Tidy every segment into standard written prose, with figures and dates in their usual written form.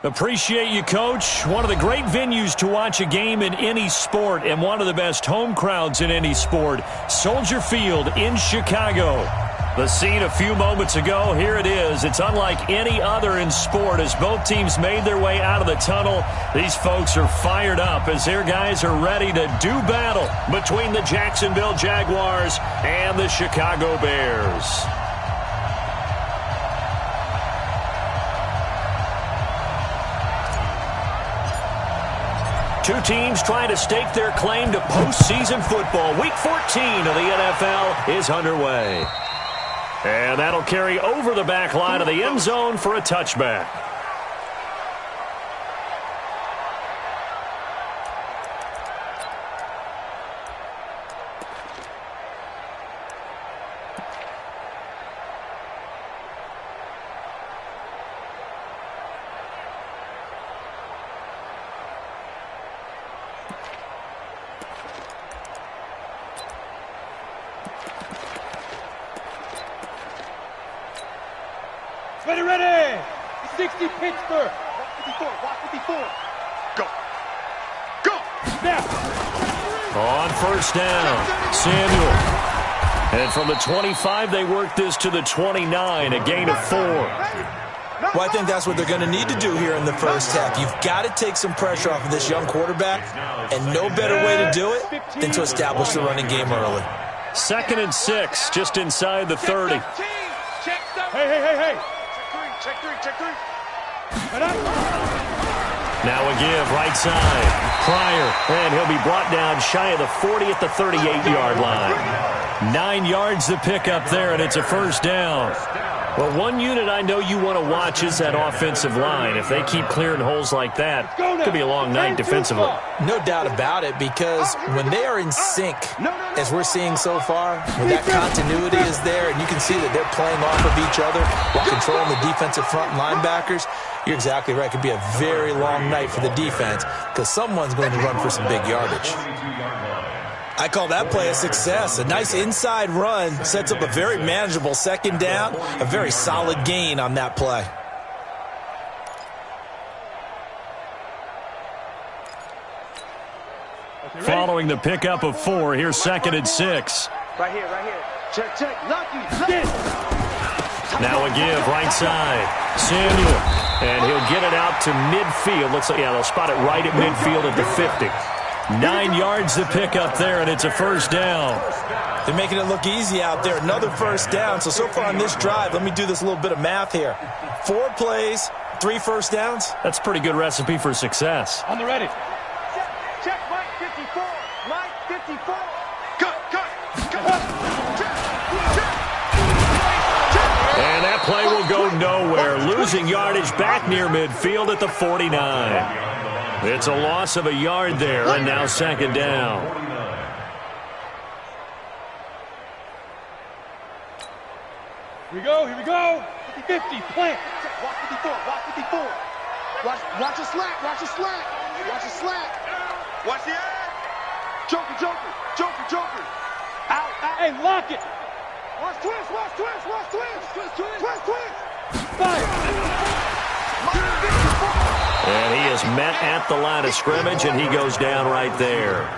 Appreciate you, Coach. One of the great venues to watch a game in any sport and one of the best home crowds in any sport. Soldier Field in Chicago. The scene a few moments ago, here it is. It's unlike any other in sport as both teams made their way out of the tunnel. These folks are fired up as their guys are ready to do battle between the Jacksonville Jaguars and the Chicago Bears. Two teams trying to stake their claim to postseason football. Week 14 of the NFL is underway. And that'll carry over the back line of the end zone for a touchback. Ready! 60 Pittsburgh. Walk 54. Go. Snap. On first down, Samuel. And from the 25, they work this to the 29, a gain of 4. Well, I think that's what they're going to need to do here in the first half. You've got to take some pressure off of this young quarterback, and no better way to do it than to establish the running game early. 2nd and 6, just inside the 30. Hey. Check three. Now a give, right side. Pryor, and he'll be brought down shy of the 40 at the 38-yard line. 9 yards to pick up there, and it's a first down. Well, one unit I know you want to watch is that offensive line. If they keep clearing holes like that, it could be a long night defensively. No doubt about it, because when they are in sync, as we're seeing so far, when that continuity is there and you can see that they're playing off of each other while controlling the defensive front linebackers, you're exactly right. It could be a very long night for the defense because someone's going to run for some big yardage. I call that play a success. A nice inside run sets up a very manageable 2nd down, a very solid gain on that play. Following the pickup of 4, here's 2nd and 6. Right here. Check. Lucky. Now a give, right side. Samuel, and he'll get it out to midfield. Looks like, they'll spot it right at midfield at the 50. 9 yards to pick up there, and it's a first down. They're making it look easy out there. Another first down. So far on this drive, let me do this little bit of math here. 4 plays, 3 first downs. That's a pretty good recipe for success. On the ready. Check Mike 54. Mike 54. Cut. And that play will go nowhere. Losing yardage back near midfield at the 49. It's a loss of a yard there, and now 2nd down. Here we go. 50, plant. Walk 54. Watch the slack. Watch the slack. Watch the act. Joker. Out. Hey, lock it. Watch twist. Fire. And he is met at the line of scrimmage, and he goes down right there.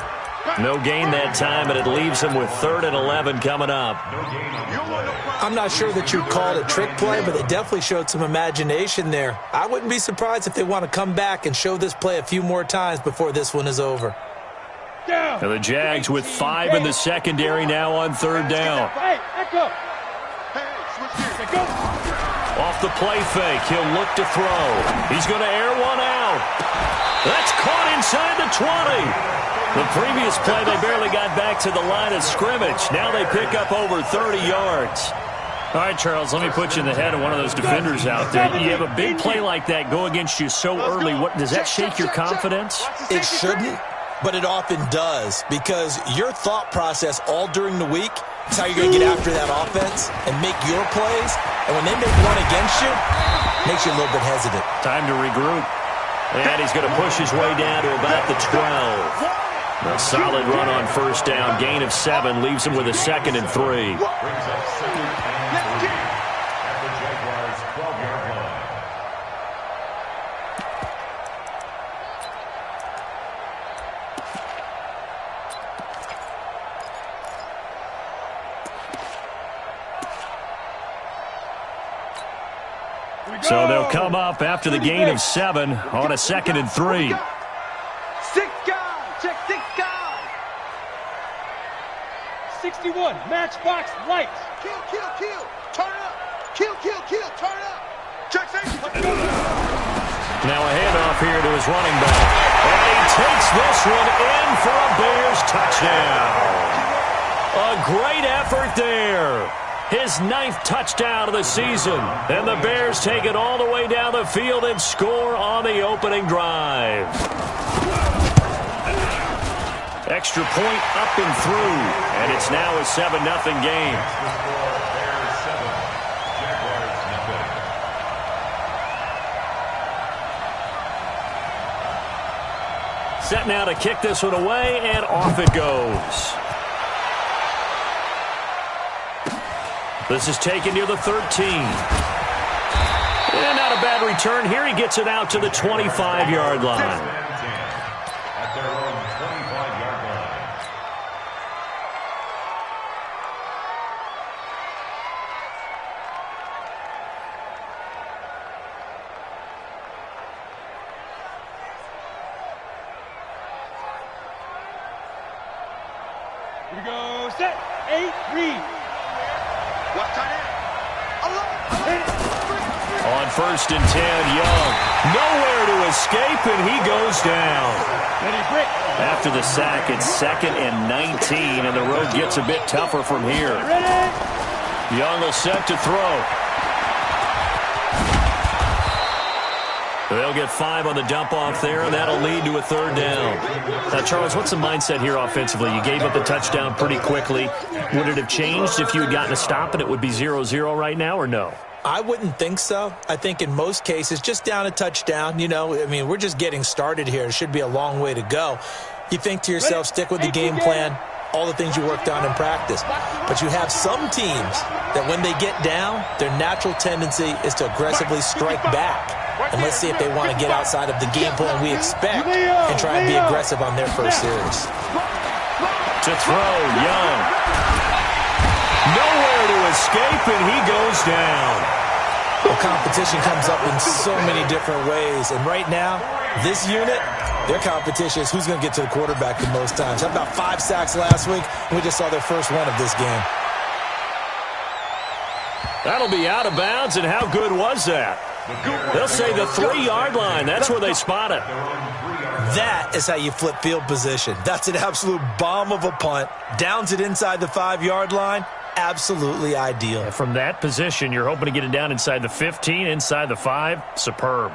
No gain that time, and it leaves him with 3rd and 11 coming up. I'm not sure that you'd call it a trick play, but they definitely showed some imagination there. I wouldn't be surprised if they want to come back and show this play a few more times before this one is over. Now the Jags with 5 in the secondary now on 3rd down. Hey, echo. Off the play fake, he'll look to throw. He's going to air one out. That's caught inside the 20. The previous play, they barely got back to the line of scrimmage. Now they pick up over 30 yards. All right, Charles, let me put you in the head of one of those defenders out there. You have a big play like that go against you so early. Does that shake your confidence? It shouldn't, but it often does, because your thought process all during the week is how you're going to get after that offense and make your plays. And when they make one against you, it makes you a little bit hesitant. Time to regroup. And he's going to push his way down to about the 12. A solid run on first down. Gain of 7 leaves him with a 2nd and 3. So they'll come up after the gain of 7 on a 2nd and 3. 6 guys. Check 6 guys. 61, matchbox lights. Kill, kill, kill. Turn up. Kill, kill, kill. Turn up. Check safety. Now a handoff here to his running back. And he takes this one in for a Bears touchdown. A great effort there. His 9th touchdown of the season. And the Bears take it all the way down the field and score on the opening drive. Extra point up and through. And it's now a 7-0 game. Set now to kick this one away, and off it goes. This is taken near the 13. And not a bad return here. He gets it out to the 25-yard line. At their own 25-yard line. Here we go, set, 8, read. Watch tight end. On 1st and 10, Young. Nowhere to escape, and he goes down. Ready, break. After the sack, it's 2nd and 19, and the road gets a bit tougher from here. Ready. Young will set to throw. They'll get 5 on the dump-off there, and that'll lead to a 3rd down. Now, Charles, what's the mindset here offensively? You gave up the touchdown pretty quickly. Would it have changed if you had gotten a stop and it would be 0-0 right now, or no? I wouldn't think so. I think in most cases, just down a touchdown, you know, I mean, we're just getting started here. It should be a long way to go. You think to yourself, stick with the game plan, all the things you worked on in practice. But you have some teams that when they get down, their natural tendency is to aggressively strike back. And let's see if they want to get outside of the game plan we expect and try and be aggressive on their first series. To throw, Young. Nowhere to escape, and he goes down. Well, competition comes up in so many different ways. And right now, this unit, their competition is who's going to get to the quarterback the most times. How about 5 sacks last week? We just saw their first one of this game. That'll be out of bounds, and how good was that? They'll say the 3-yard line. That's where they spot it. That is how you flip field position. That's an absolute bomb of a punt. Downs it inside the 5-yard line. Absolutely ideal. From that position, you're hoping to get it down inside the 15, inside the 5. Superb.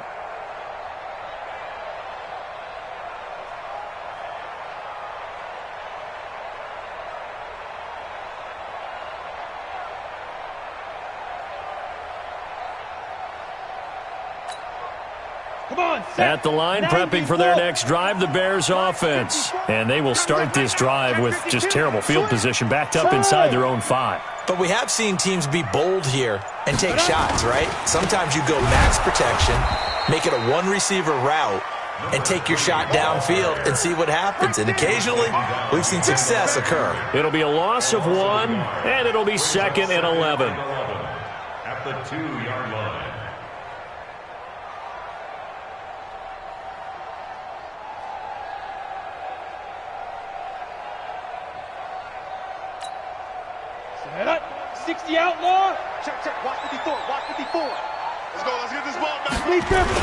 At the line, prepping for their next drive, the Bears offense. And they will start this drive with just terrible field position, backed up inside their own 5. But we have seen teams be bold here and take shots, right? Sometimes you go max protection, make it a 1-receiver route, and take your shot downfield and see what happens. And occasionally, we've seen success occur. It'll be a loss of 1, and it'll be 2nd and 11. At the 2-yard line. Set up, 60 outlaw. Check, check. Watch 54. Watch 54. Let's go. Let's get this ball back. Lee Griffin.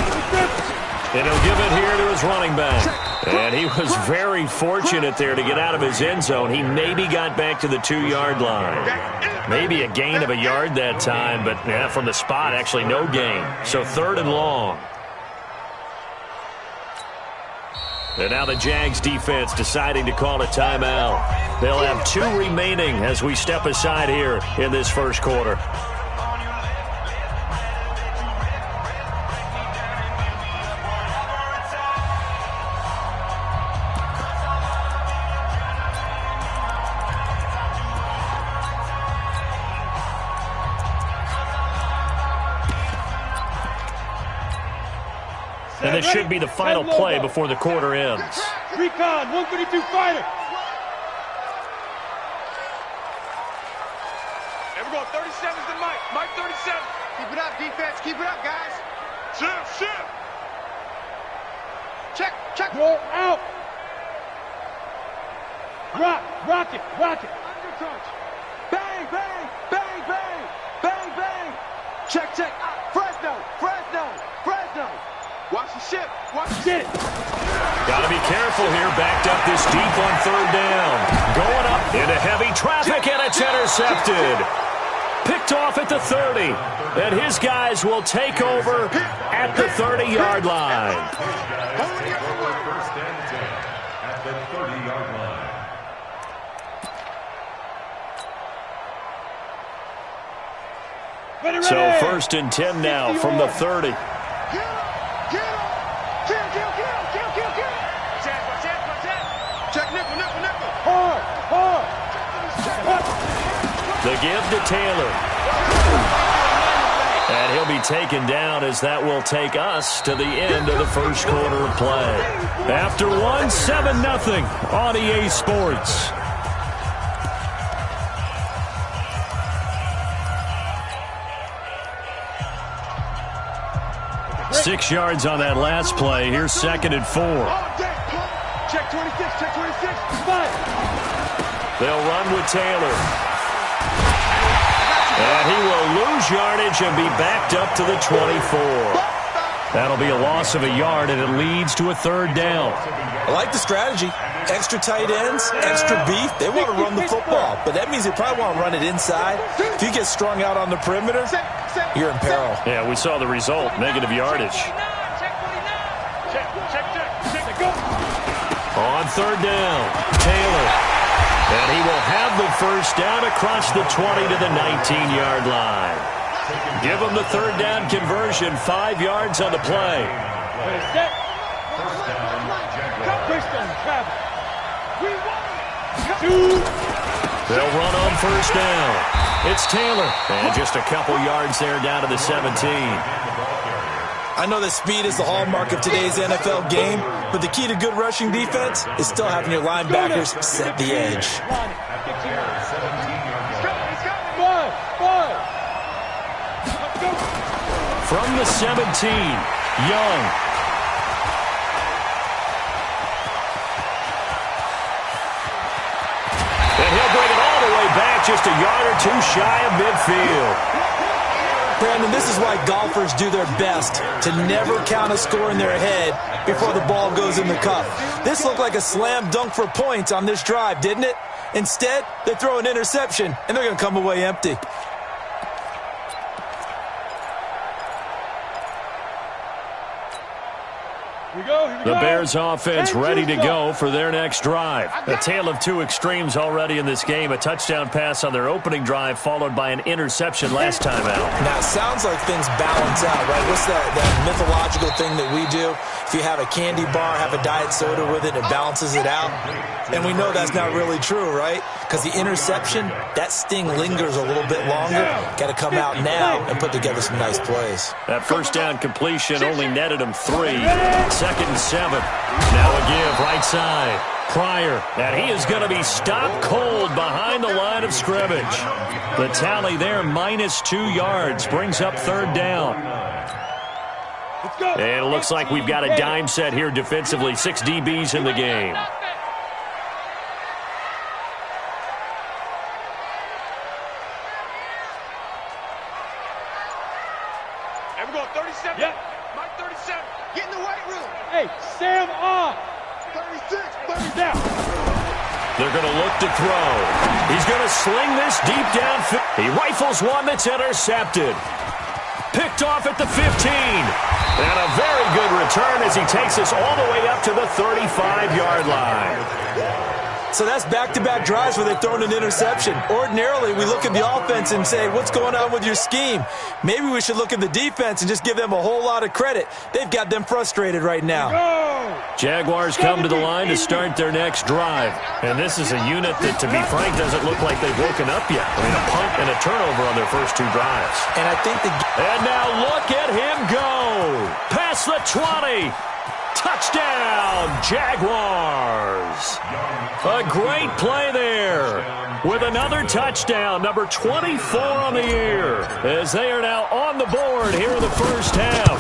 And he'll give it here to his running back. And he was very fortunate there to get out of his end zone. He maybe got back to the 2-yard line. Maybe a gain of a yard that time, but from the spot, actually no gain. So 3rd and long. And now the Jags defense deciding to call a timeout. They'll have 2 remaining as we step aside here in this first quarter. And this should be the final play before the quarter ends. Recon, 132 fighter. And we're going 37's to Mike. Mike 37. Keep it up, defense. Keep it up, guys. Check. Go out. Rock it. Under touch. Bang, bang, bang, bang, bang, bang. Check. Fresno. Watch the ship. Get it. Got to be careful here. Backed up this deep on third down. Going up into heavy traffic, and it's intercepted. Picked off at the 30. And his guys will take over at the 30-yard line. First and 10 at the 30-yard line. Ready. So first and 10 now from the 30. Kill. Check nickel. Hard. The give to Taylor. And he'll be taken down as that will take us to the end of the first quarter of play. After 7-0 on EA Sports. Six yards on that last play. Here's second and 4. Check 26. Five. They'll run with Taylor. And he will lose yardage and be backed up to the 24. That'll be a loss of a yard, and it leads to a third down. I like the strategy. Extra tight ends, extra beef. They want to run the football, but that means they probably want to run it inside. If you get strung out on the perimeter, you're in peril. Yeah, we saw the result, negative yardage. Go. On third down, Taylor. And he will have the first down across the 20 to the 19-yard line. Give him the third down conversion, 5 yards on the play. Ready, set. First down, Christian, travel. They'll run on first down. It's Taylor. And just a couple yards there down to the 17. I know that speed is the hallmark of today's NFL game, but the key to good rushing defense is still having your linebackers set the edge. From the 17, Young. And he'll bring it all the way back, just a yard or two shy of midfield. Brandon, this is why golfers do their best to never count a score in their head before the ball goes in the cup. This looked like a slam dunk for points on this drive, didn't it? Instead, they throw an interception, and they're going to come away empty. The Bears offense ready to go for their next drive. A tale of two extremes already in this game. A touchdown pass on their opening drive followed by an interception last time out. Now, it sounds like things balance out, right? What's that mythological thing that we do? If you have a candy bar, have a diet soda with it, it balances it out. And we know that's not really true, right? Because the interception, that sting lingers a little bit longer. Got to come out now and put together some nice plays. That first down completion only netted him 3. Second and 7. Now a give right side. Pryor, and he is going to be stopped cold behind the line of scrimmage. The tally there, -2 yards, brings up third down. And it looks like we've got a dime set here defensively. 6 DBs in the game. And we're going 37. Yep. Mike 37. Get in the weight room. Hey, Sam off. 36. 30 Down. They're going to look to throw. He's going to sling this deep downfield. He rifles one that's intercepted. Picked off at the 15. And a very good return as he takes us all the way up to the 35-yard line. So that's back-to-back drives where they've thrown an interception. Ordinarily, we look at the offense and say, what's going on with your scheme? Maybe we should look at the defense and just give them a whole lot of credit. They've got them frustrated right now. Jaguars come to the line to start their next drive. And this is a unit that, to be frank, doesn't look like they've woken up yet. I mean, a punt and a turnover on their first 2 drives. And I think And now look at him go. Past the 20. Touchdown, Jaguars. A great play there with another touchdown, number 24 on the year, as they are now on the board here in the first half.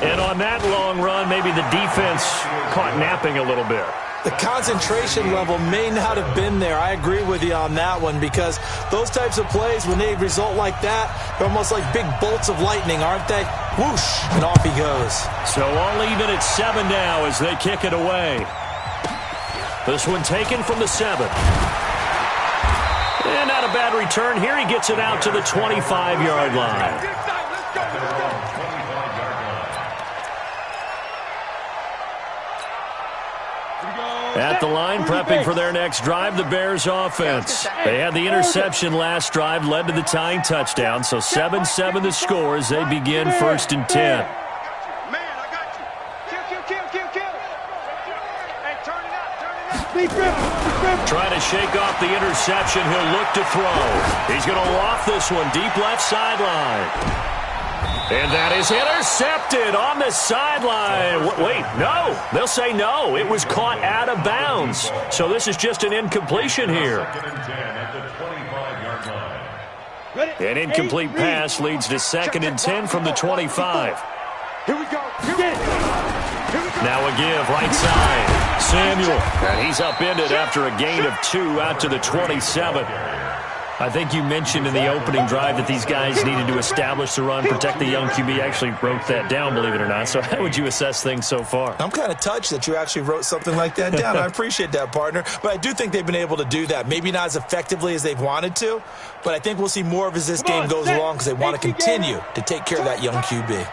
And on that long run, maybe the defense caught napping a little bit. The concentration level may not have been there. I agree with you on that one, because those types of plays, when they result like that, they're almost like big bolts of lightning, aren't they? Whoosh, and off he goes. So all even at 7 now as they kick it away. This one taken from the 7. And not a bad return here. He gets it out to the 25-yard line. At the line, prepping for their next drive, the Bears offense. They had the interception last drive, led to the tying touchdown. So 7-7 the score as they begin 1st and 10. Trying to shake off the interception. He'll look to throw. He's going to loft this one deep left sideline. And that is intercepted on the sideline. Wait, no. They'll say no. It was caught out of bounds. So this is just an incompletion here. An incomplete pass leads to 2nd and 10 from the 25. Here we go. Now a give, right side. Samuel. And he's upended after a gain of 2 out to the 27. I think you mentioned in the opening drive that these guys needed to establish the run, protect the young QB. Actually wrote that down, believe it or not. So how would you assess things so far? I'm kind of touched that you actually wrote something like that down. I appreciate that, partner. But I do think they've been able to do that. Maybe not as effectively as they've wanted to, but I think we'll see more of as this game goes along because they want to continue to take care of that young QB.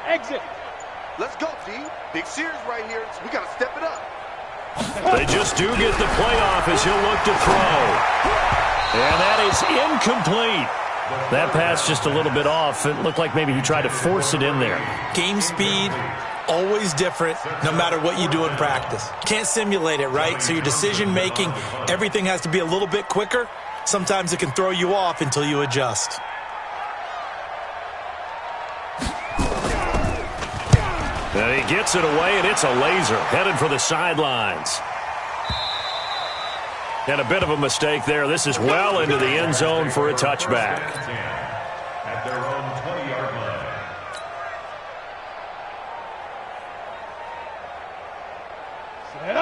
Exit. Let's go, D. Big series right here. We got to step it up. They just do get the playoff as he'll look to throw. And that is incomplete. That pass just a little bit off. It looked like maybe he tried to force it in there. Game speed, always different, no matter what you do in practice. Can't simulate it, right? So your decision-making, everything has to be a little bit quicker. Sometimes it can throw you off until you adjust. And he gets it away, and it's a laser headed for the sidelines. And a bit of a mistake there. This is well into the end zone for a touchback. At their own 20-yard line.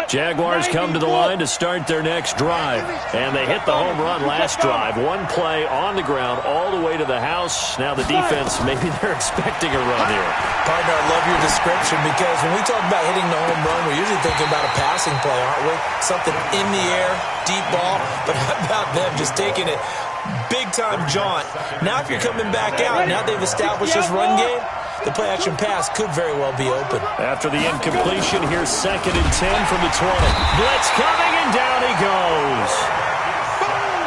Jaguars come to the line to start their next drive. And they hit the home run last drive. One play on the ground all the way to the house. Now the defense, maybe they're expecting a run here. Partner, I love your description because when we talk about hitting the home run, we're usually thinking about a passing play, aren't we? Something in the air, deep ball. But how about them just taking it big-time jaunt? Now if you're coming back out, now they've established this run game, the play-action pass could very well be open. After the incompletion, here's 2nd and 10 from the 20. Blitz coming, and down he goes.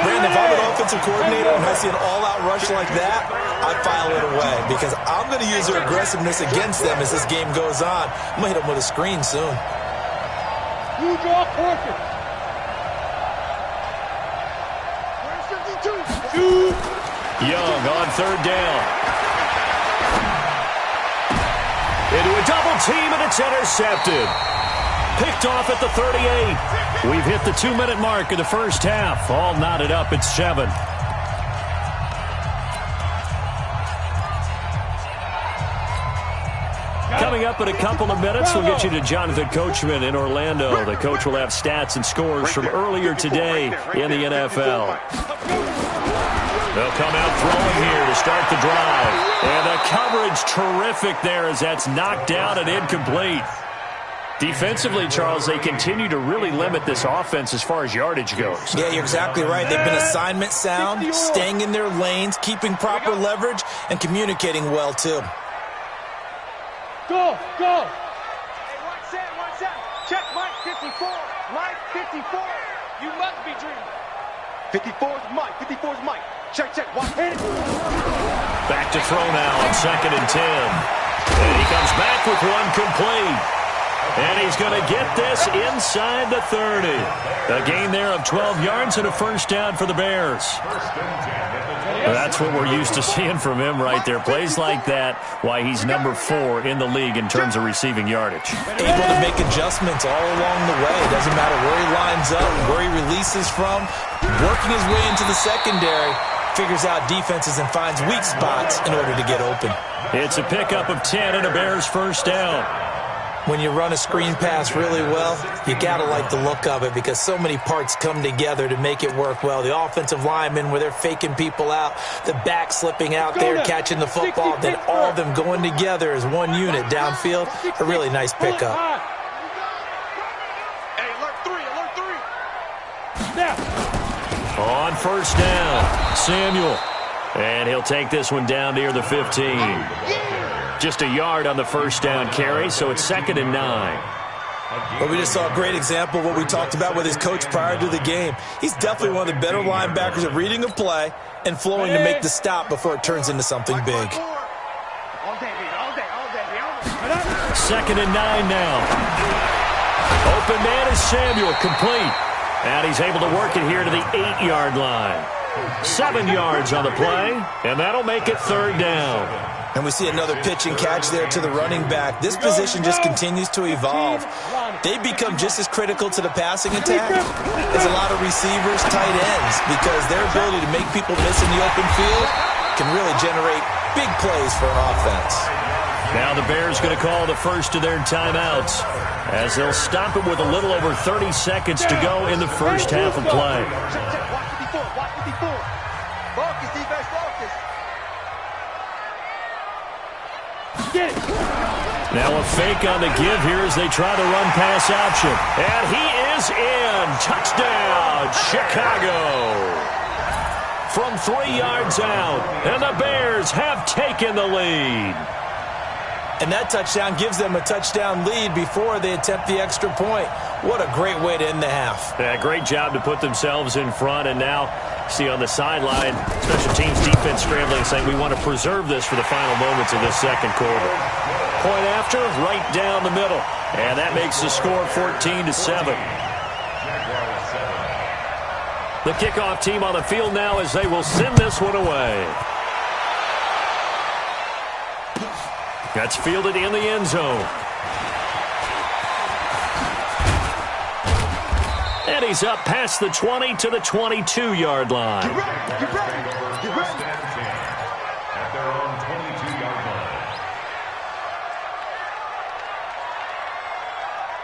Brandon, if I'm an offensive coordinator and I see an all-out rush like that, I file it away because I'm going to use their aggressiveness against them as this game goes on. I'm going to hit them with a screen soon. You draw quarter. Young on 3rd down. Into a double team, and it's intercepted. Picked off at the 38. We've hit the 2-minute mark of the first half. All knotted up at 7. Coming up in a couple of minutes, we'll get you to Jonathan Coachman in Orlando. The coach will have stats and scores from earlier today in the NFL. They'll come out throwing here to start the drive. And the coverage terrific there as that's knocked down and incomplete. Defensively, Charles, they continue to really limit this offense as far as yardage goes. Yeah, you're exactly right. They've been assignment sound, staying in their lanes, keeping proper leverage, and communicating well, too. Go, go. Hey, one set. Check Mike 54. Mike 54. You must be dreaming. 54 is Mike. 54 is Mike. Check. Watch. Back to throw now on 2nd and 10. And he comes back with one complete. And he's going to get this inside the 30. A gain there of 12 yards and a first down for the Bears. That's what we're used to seeing from him right there. Plays like that, why he's number 4 in the league in terms of receiving yardage. Able to make adjustments all along the way. It doesn't matter where he lines up, where he releases from. Working his way into the secondary, figures out defenses and finds weak spots in order to get open. It's a pickup of 10 and a Bears first down. When you run a screen pass really well, you got to like the look of it because so many parts come together to make it work well. The offensive linemen, where they're faking people out, the back slipping out there, catching the football, then all of them going together as one unit downfield. A really nice pickup. Hey, alert 3, alert 3. Now. On first down, Samuel. And he'll take this one down near the 15. Just a yard on the first down carry, so it's 2nd and 9. Well, we just saw a great example of what we talked about with his coach prior to the game. He's definitely one of the better linebackers at reading a play and flowing to make the stop before it turns into something big. All day, baby, all day, all day, baby. 2nd and 9 now. Open man is Samuel, complete. And he's able to work it here to the 8-yard line. 7 yards on the play, and that'll make it 3rd down. And we see another pitch and catch there to the running back. This position just continues to evolve. They become just as critical to the passing attack as a lot of receivers, tight ends, because their ability to make people miss in the open field can really generate big plays for an offense. Now the Bears going to call the first of their timeouts as they'll stop it with a little over 30 seconds to go in the first half of play. Watch 54. Focus, defense, focus. Get it. Now a fake on the give here as they try to run pass option. And he is in. Touchdown, Chicago. From 3 yards out. And the Bears have taken the lead. And that touchdown gives them a touchdown lead before they attempt the extra point. What a great way to end the half. Yeah, great job to put themselves in front. And now, see on the sideline, special teams defense scrambling, saying we want to preserve this for the final moments of this second quarter. Point after, right down the middle. And that makes the score 14-7. The kickoff team on the field now as they will send this one away. That's fielded in the end zone. And he's up past the 20 to the 22-yard line. Get ready, get ready, get ready. At their own 22-yard line.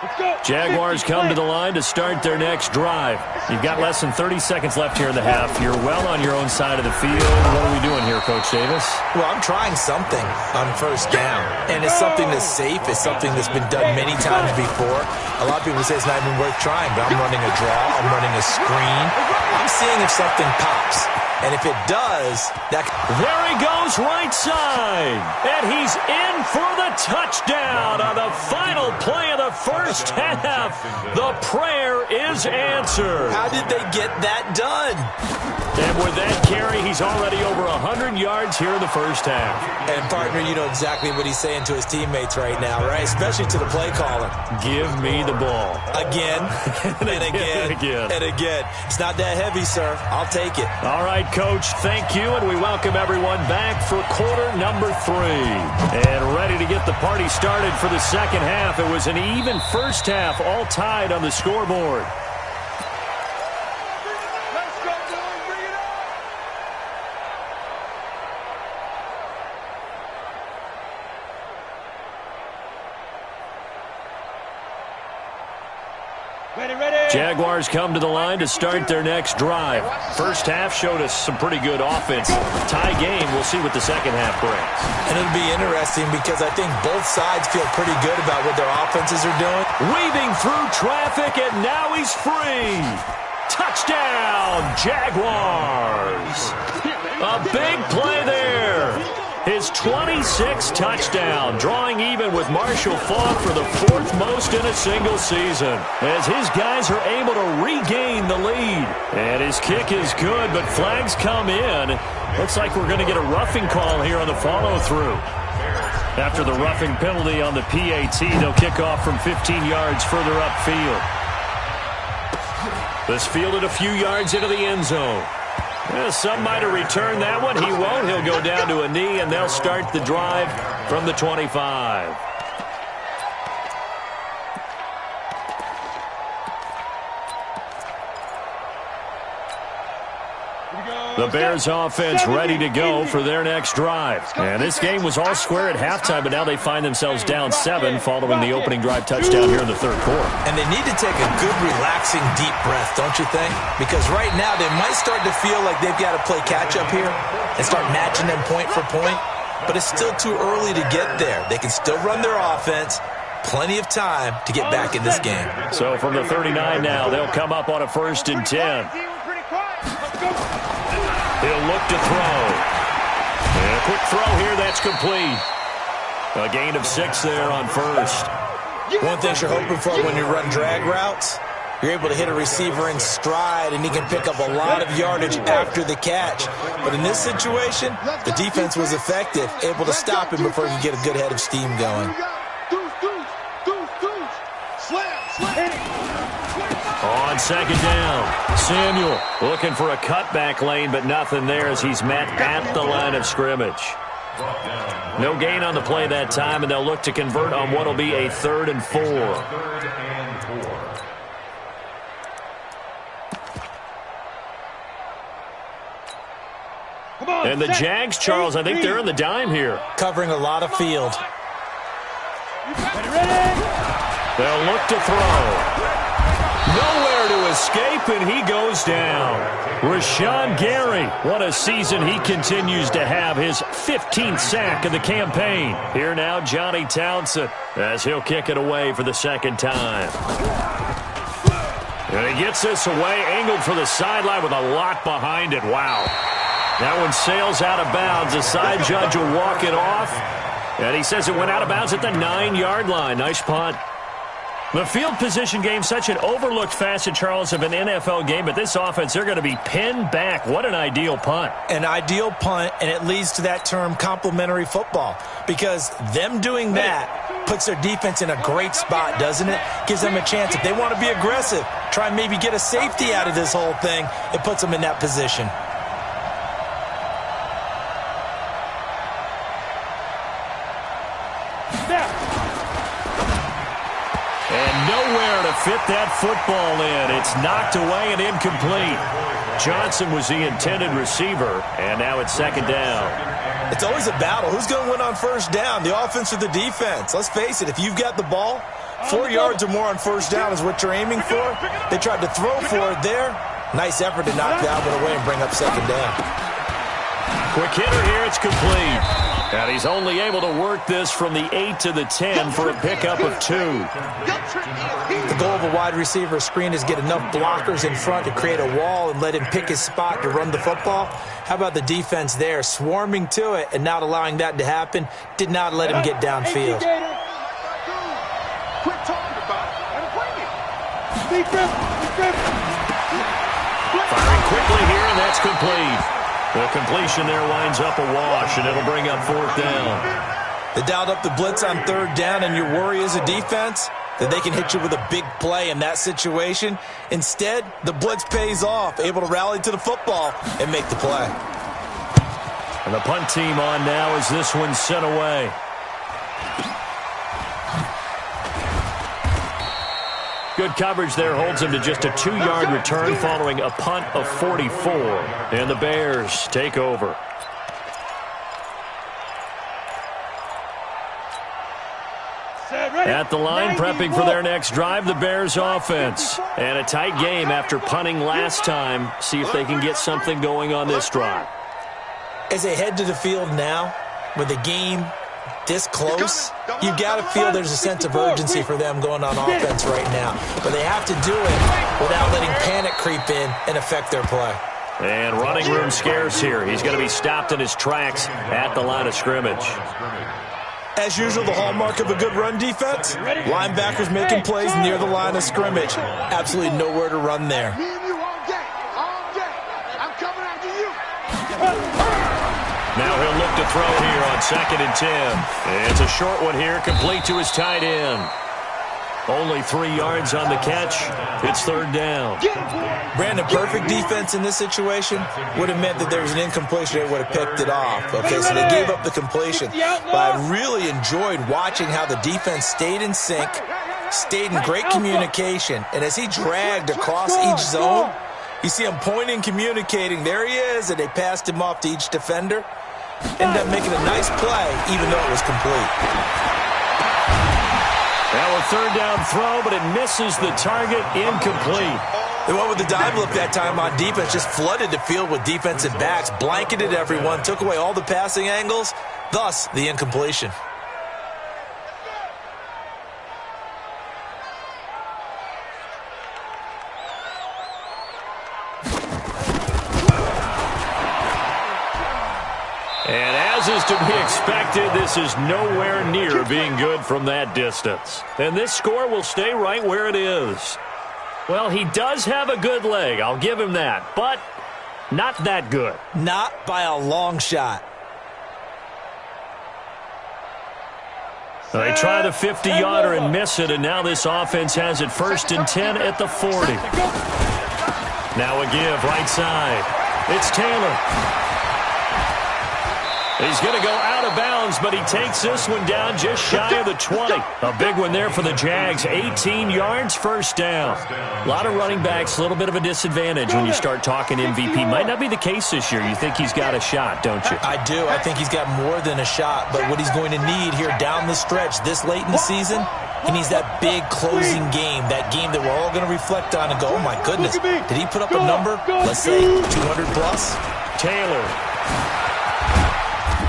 Let's go. Jaguars come to the line to start their next drive. You've got less than 30 seconds left here in the half. You're well on your own side of the field. What are we doing here, Coach Davis? Well, I'm trying something on first down, and it's something that's safe. It's something that's been done many times before. A lot of people say it's not even worth trying, but I'm running a draw. I'm running a screen. I'm seeing if something pops. And if it does, that... There he goes right side. And he's in for the touchdown on the final play of the first half. The prayer is answered. How did they get that done? And with that carry, he's already over 100 yards here in the first half. And, partner, you know exactly what he's saying to his teammates right now, right? Especially to the play caller. Give me the ball. Again, and again, and again. It's not that heavy, sir. I'll take it. All right, Coach, thank you, and we welcome everyone back for quarter number 3. And ready to get the party started for the second half. It was an even first half, all tied on the scoreboard. Let's go, boys, bring it on. Ready, ready. Jaguars come to the line to start their next drive. First half showed us some pretty good offense. Tie game, we'll see what the second half brings. And it'll be interesting because I think both sides feel pretty good about what their offenses are doing. Weaving through traffic, and now he's free. Touchdown, Jaguars. A big play there. His 26th touchdown, drawing even with Marshall Faulk for the 4th most in a single season, as his guys are able to regain the lead. And his kick is good, but flags come in. Looks like we're going to get a roughing call here on the follow-through. After the roughing penalty on the PAT, they'll kick off from 15 yards further upfield. This fielded a few yards into the end zone. Some might have returned that one. He won't. He'll go down to a knee, and they'll start the drive from the 25. The Bears offense ready to go for their next drive. And this game was all square at halftime, but now they find themselves down 7 following the opening drive touchdown here in the third quarter. And they need to take a good, relaxing, deep breath, don't you think? Because right now they might start to feel like they've got to play catch-up here and start matching them point for point. But it's still too early to get there. They can still run their offense. Plenty of time to get back in this game. So from the 39 now, they'll come up on a 1st and 10. He'll look to throw. And a quick throw here, that's complete. A gain of 6 there on 1st. One thing you're hoping for when you run drag routes, you're able to hit a receiver in stride, and he can pick up a lot of yardage after the catch. But in this situation, the defense was effective, able to stop him before he could get a good head of steam going. On 2nd down, Samuel looking for a cutback lane, but nothing there as he's met at the line of scrimmage. No gain on the play that time, and they'll look to convert on what will be a 3rd and 4. And the Jags, Charles, I think they're in the dime here. Covering a lot of field. They'll look to throw. Nowhere to escape, and he goes down. Rashawn Gary, what a season he continues to have, his 15th sack of the campaign. Here now, Johnny Townsend, as he'll kick it away for the 2nd time. And he gets this away, angled for the sideline with a lot behind it. Wow. That one sails out of bounds. The side judge will walk it off, and he says it went out of bounds at the 9-yard line. Nice punt. The field position game, such an overlooked facet, Charles, of an NFL game, but this offense, they're going to be pinned back. What an ideal punt. An ideal punt, and it leads to that term complementary football, because them doing that puts their defense in a great spot, doesn't it? Gives them a chance. If they want to be aggressive, try and maybe get a safety out of this whole thing, it puts them in that position. Fit that football in. It's knocked away and incomplete. Johnson was the intended receiver, and now it's 2nd down. It's always a battle. Who's going to win on 1st down, the offense or the defense? Let's face it, if you've got the ball, 4 yards or more on 1st down is what you're aiming for. They tried to throw for it there. Nice effort to knock that one away and bring up 2nd down. Quick hitter here, it's complete. And he's only able to work this from the 8 to the 10 for a pickup of 2. The goal of a wide receiver screen is get enough blockers in front to create a wall and let him pick his spot to run the football. How about the defense there, swarming to it and not allowing that to happen? Did not let him get downfield. Quit talking about it. Firing quickly here, and that's complete. The completion there winds up a wash, and it'll bring up 4th down. They dialed up the blitz on 3rd down, and your worry as a defense that they can hit you with a big play in that situation. Instead, the blitz pays off, able to rally to the football and make the play. And the punt team on now as this one's sent away. Good coverage there holds him to just a 2-yard return following a punt of 44. And the Bears take over. At the line, prepping for their next drive, the Bears offense. And a tight game after punting last time. See if they can get something going on this drive. As they head to the field now, with the game this close, you got to feel there's a sense of urgency for them going on offense right now. But they have to do it without letting panic creep in and affect their play. And running room scarce here. He's going to be stopped in his tracks at the line of scrimmage. As usual, the hallmark of a good run defense, linebackers making plays near the line of scrimmage. Absolutely nowhere to run there. Me and you all day. All day. I'm coming after you. Now he'll look to throw here on 2nd and 10. It's a short one here, complete to his tight end. Only 3 yards on the catch. It's 3rd down. Brandon, perfect defense in this situation would have meant that there was an incompletion. They would have picked it off. Okay, so they gave up the completion. But I really enjoyed watching how the defense stayed in sync, stayed in great communication. And as he dragged across each zone, you see him pointing, communicating. There he is, and they passed him off to each defender. Ended up making a nice play, even though it was complete. Now a 3rd down throw, but it misses the target, incomplete. They went with the dive look that time on defense, just flooded the field with defensive backs, blanketed everyone, took away all the passing angles, thus the incompletion. And as is to be expected, this is nowhere near being good from that distance. And this score will stay right where it is. Well, he does have a good leg, I'll give him that, but not that good. Not by a long shot. They try the 50-yarder and miss it, and now this offense has it 1st and 10 at the 40. Now a give, right side. It's Taylor. He's going to go out of bounds, but he takes this one down just shy of the 20. A big one there for the Jags. 18 yards, 1st down. A lot of running backs, a little bit of a disadvantage when you start talking MVP. Might not be the case this year. You think he's got a shot, don't you? I do. I think he's got more than a shot. But what he's going to need here down the stretch this late in the season, he needs that big closing game, that game that we're all going to reflect on and go, oh, my goodness, did he put up a number, let's say 200 plus? Taylor.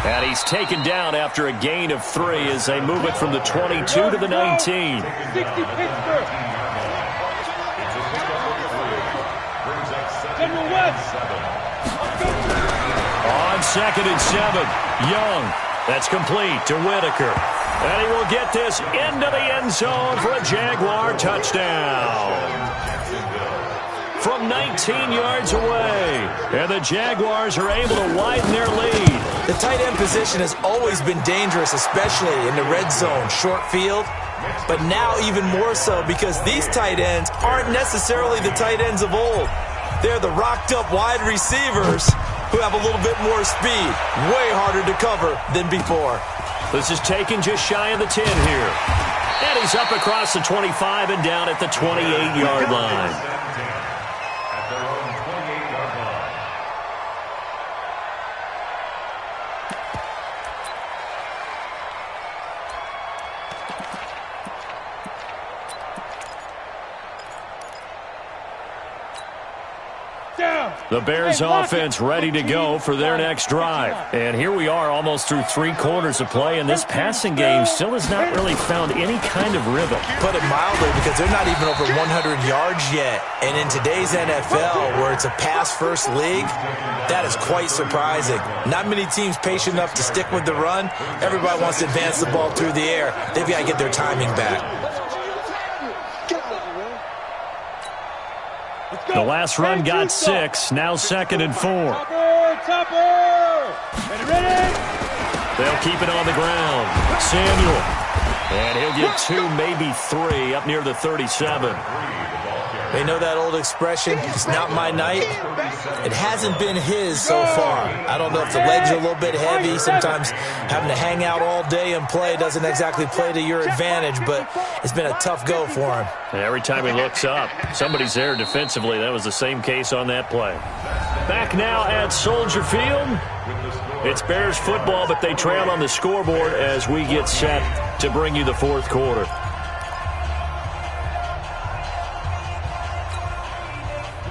And he's taken down after a gain of 3 as they move it from the 22 to the 19. 60 Pittsburgh. General West. On 2nd and 7, Young. That's complete to Whitaker. And he will get this into the end zone for a Jaguar touchdown. From 19 yards away. And the Jaguars are able to widen their lead. The tight end position has always been dangerous, especially in the red zone, short field. But now even more so because these tight ends aren't necessarily the tight ends of old. They're the rocked-up wide receivers who have a little bit more speed. Way harder to cover than before. This is taken just shy of the 10 here. And he's up across the 25 and down at the 28-yard line. The Bears offense ready to go for their next drive. And here we are almost through 3 quarters of play, and this passing game still has not really found any kind of rhythm. Put it mildly, because they're not even over 100 yards yet. And in today's NFL, where it's a pass-first league, that is quite surprising. Not many teams patient enough to stick with the run. Everybody wants to advance the ball through the air. They've got to get their timing back. The last run got 6, now 2nd and 4. Topper! Ready? They'll keep it on the ground. Samuel. And he'll get 2, maybe 3, up near the 37. They know that old expression, it's not my night. It hasn't been his so far. I don't know if the legs are a little bit heavy. Sometimes having to hang out all day and play doesn't exactly play to your advantage, but it's been a tough go for him. And every time he looks up, somebody's there defensively. That was the same case on that play. Back now at Soldier Field. It's Bears football, but they trail on the scoreboard as we get set to bring you the 4th quarter.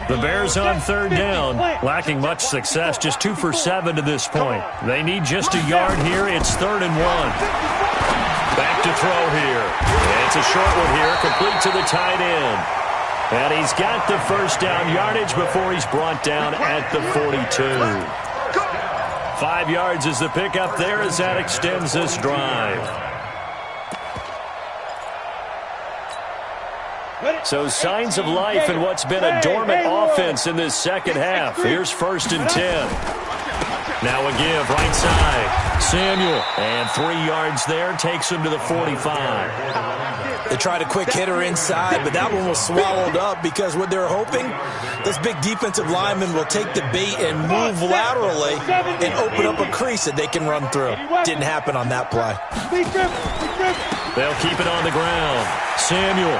The Bears on 3rd down, lacking much success, just 2 for 7 to this point. They need just a yard here. It's 3rd and 1. Back to throw here. And it's a short one here, complete to the tight end. And he's got the 1st down yardage before he's brought down at the 42. 5 yards is the pickup there as that extends this drive. So signs of life in what's been a dormant offense in this second half. Here's 1st and 10. Now a give, right side. Samuel, and 3 yards there, takes him to the 45. They tried a quick hitter inside, but that one was swallowed up because what they're hoping, this big defensive lineman will take the bait and move laterally and open up a crease that they can run through. Didn't happen on that play. They'll keep it on the ground. Samuel.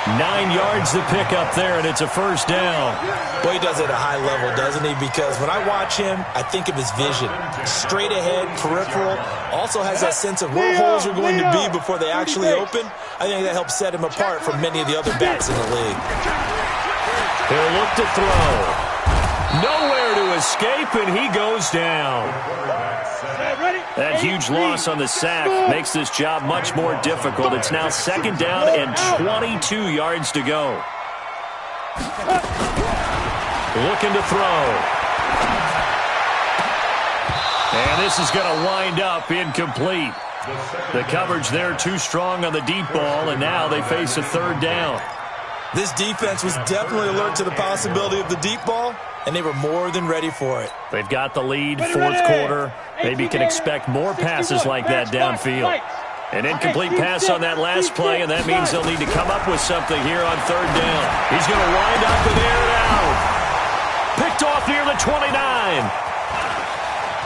9 yards to pick up there, and it's a first down. Well, he does it at a high level, doesn't he? Because when I watch him, I think of his vision. Straight ahead, peripheral, also has that sense of where holes are going to be before they actually open. I think that helps set him apart from many of the other backs in the league. He'll look to throw. Nowhere to escape, and he goes down. That huge loss on the sack makes this job much more difficult. It's now second down and 22 yards to go. Looking to throw. And this is going to wind up incomplete. The coverage there too strong on the deep ball, and now they face a third down. This defense was definitely alert to the possibility of the deep ball, and they were more than ready for it. They've got the lead, fourth quarter. Maybe can expect more passes like that downfield. An incomplete pass on that last play, and that means they'll need to come up with something here on third down. He's going to wind up and air it out. Picked off near the 29.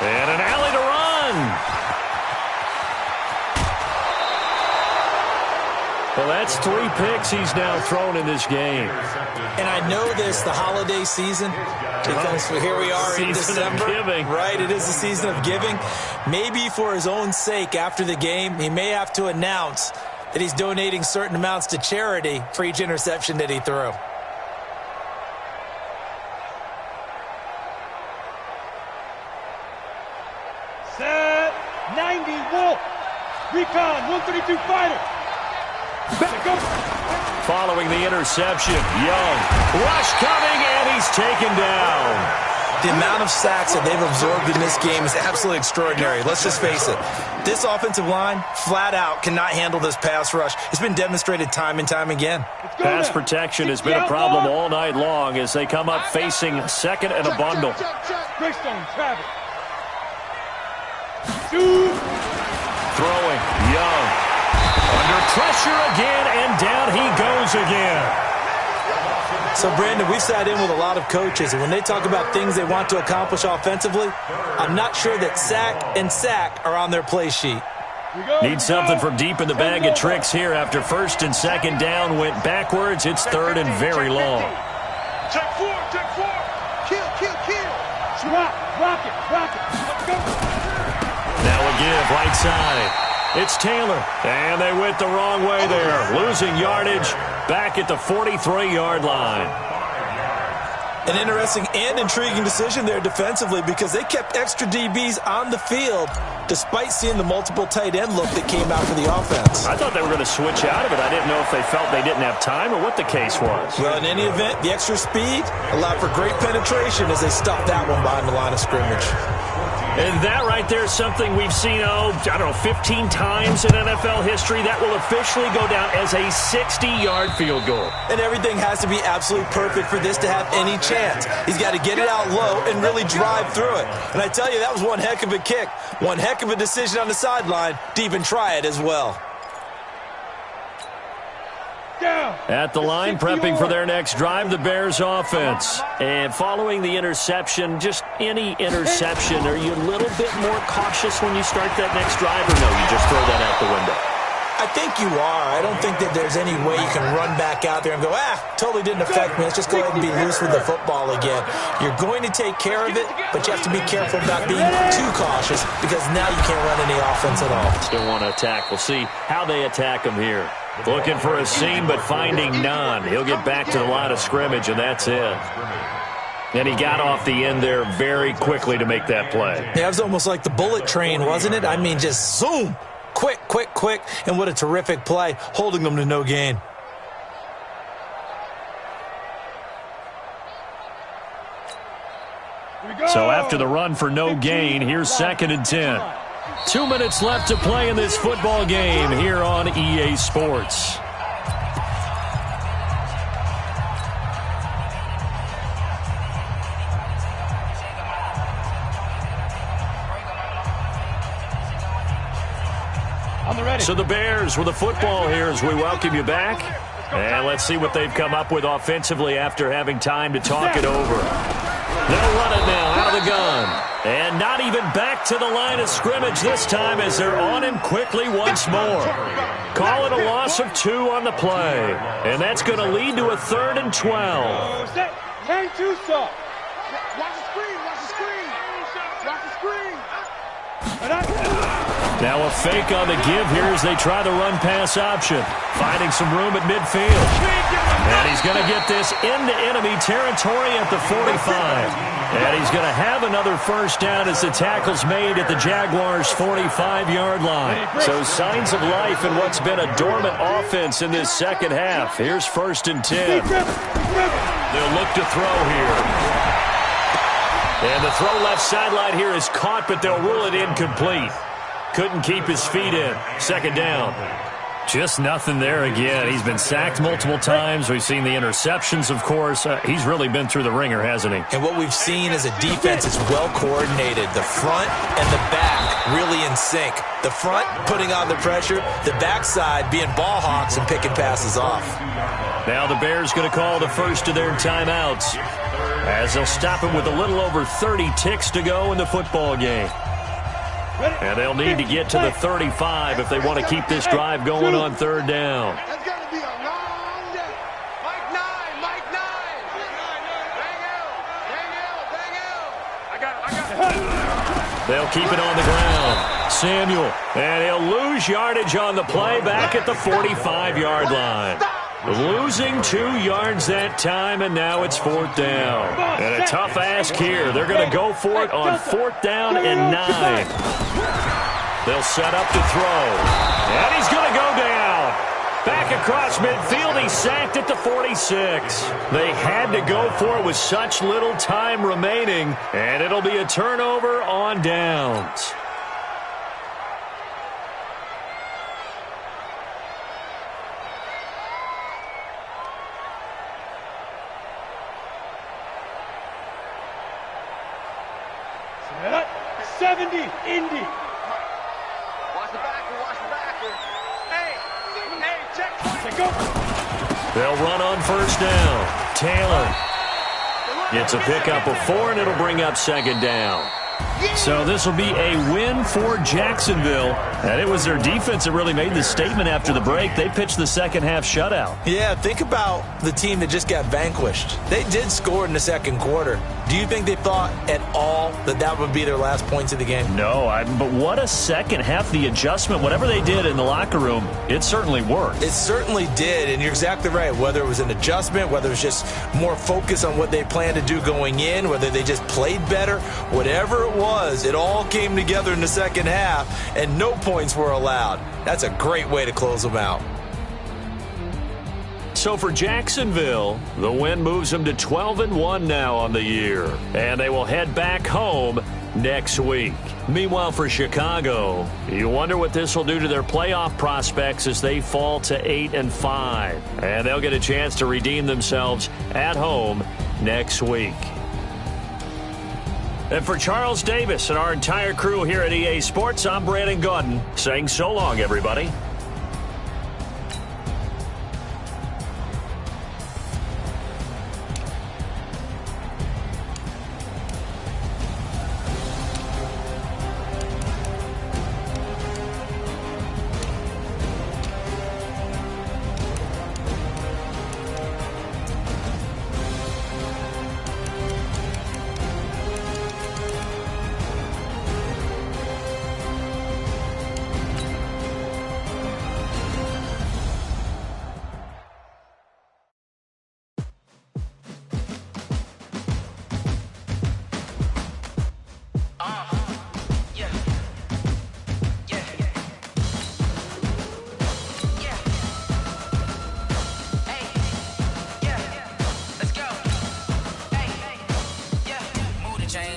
And an alley to run. Well, that's 3 picks he's now thrown in this game. And I know this, the holiday season, because here we are in December. Right, it is the season of giving. Maybe for his own sake after the game, he may have to announce that he's donating certain amounts to charity for each interception that he threw. Set 90 Wolf. Recon 132 fighter. Following the interception, Young. Rush coming, and he's taken down. The amount of sacks that they've absorbed in this game is absolutely extraordinary. Let's just face it. This offensive line, flat out, cannot handle this pass rush. It's been demonstrated time and time again. Pass protection has been a problem all night long as they come up facing second and a bundle. Greystone, Travis. Throwing, Young. Under pressure again, and down he goes again. So, Brandon, we've sat in with a lot of coaches, and when they talk about things they want to accomplish offensively, I'm not sure that sack and sack are on their play sheet. Need something from deep in the bag of tricks here after first and second down went backwards. It's third and very long. Check 4, check 4. Kill. Rock it. Let's go. Now a give, right side. It's Taylor, and they went the wrong way there. Losing yardage back at the 43-yard line. An interesting and intriguing decision there defensively because they kept extra DBs on the field despite seeing the multiple tight end look that came out for the offense. I thought they were going to switch out of it. I didn't know if they felt they didn't have time or what the case was. Well, in any event, the extra speed allowed for great penetration as they stopped that one behind the line of scrimmage. And that right there is something we've seen, 15 times in NFL history. That will officially go down as a 60-yard field goal. And everything has to be absolutely perfect for this to have any chance. He's got to get it out low and really drive through it. And I tell you, that was one heck of a kick. One heck of a decision on the sideline to even try it as well. At the line, prepping for their next drive, the Bears offense. And following the interception, just any interception, are you a little bit more cautious when you start that next drive, or no, you just throw that out the window? I think you are. I don't think that there's any way you can run back out there and go, totally didn't affect me. Let's just go ahead and be loose with the football again. You're going to take care of it, but you have to be careful about being too cautious because now you can't run any offense at all. Still want to attack. We'll see how they attack him here. Looking for a seam, but finding none. He'll get back to the line of scrimmage, and that's it. And he got off the end there very quickly to make that play. Yeah, it was almost like the bullet train, wasn't it? I mean, just zoom. Quick. And what a terrific play, holding them to no gain. So after the run for no gain, here's second and 10. 2 minutes left to play in this football game here on EA Sports. So the Bears with the football here as we welcome you back. And let's see what they've come up with offensively after having time to talk it over. They'll run it now out of the gun. And not even back to the line of scrimmage this time as they're on him quickly once more. Call it a loss of 2 on the play. And that's going to lead to a 3rd and 12. Hang too soft. Watch the screen, watch the screen. Watch the screen. Now a fake on the give here as they try the run-pass option. Finding some room at midfield. And he's going to get this into enemy territory at the 45. And he's going to have another first down as the tackle's made at the Jaguars' 45-yard line. So signs of life in what's been a dormant offense in this second half. Here's 1st and 10. They'll look to throw here. And the throw left sideline here is caught, but they'll rule it incomplete. Couldn't keep his feet in. 2nd down. Just nothing there again. He's been sacked multiple times. We've seen the interceptions, of course. He's really been through the ringer, hasn't he? And what we've seen is a defense that's well coordinated. The front and the back really in sync. The front putting on the pressure. The backside being ball hawks and picking passes off. Now the Bears going to call the first of their timeouts as they'll stop him with a little over 30 ticks to go in the football game. And they'll need to get to the 35 if they want to keep this drive going on 3rd down. That's going to be a long day. Mike 9, Mike 9. Bang out. I got it. They'll keep it on the ground. Samuel, and he'll lose yardage on the play back at the 45-yard line. Losing 2 yards that time, and now it's 4th down. And a tough ask here. They're going to go for it on 4th down and 9. They'll set up to throw. And he's going to go down. Back across midfield, he's sacked at the 46. They had to go for it with such little time remaining, and it'll be a turnover on downs. Indy. Watch the backer, watch the backer. Hey, check. Go. They'll run on 1st down. Taylor gets a pickup of 4, and it'll bring up 2nd down. So this will be a win for Jacksonville. And it was their defense that really made the statement after the break. They pitched the second half shutout. Yeah, think about the team that just got vanquished. They did score in the 2nd quarter. Do you think they thought at all that that would be their last points of the game? No, but what a second half. The adjustment, whatever they did in the locker room, it certainly worked. It certainly did, and you're exactly right. Whether it was an adjustment, whether it was just more focus on what they planned to do going in, whether they just played better, whatever it was, it all came together in the second half, and no points were allowed. That's a great way to close them out. So for Jacksonville, the win moves them to 12-1 now on the year. And they will head back home next week. Meanwhile, for Chicago, you wonder what this will do to their playoff prospects as they fall to 8-5. And they'll get a chance to redeem themselves at home next week. And for Charles Davis and our entire crew here at EA Sports, I'm Brandon Gaudin saying so long, everybody.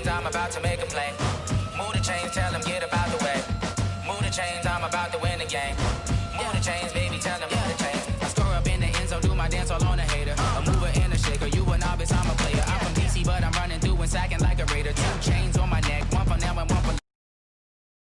I'm about to make a play. Move the chains, tell them get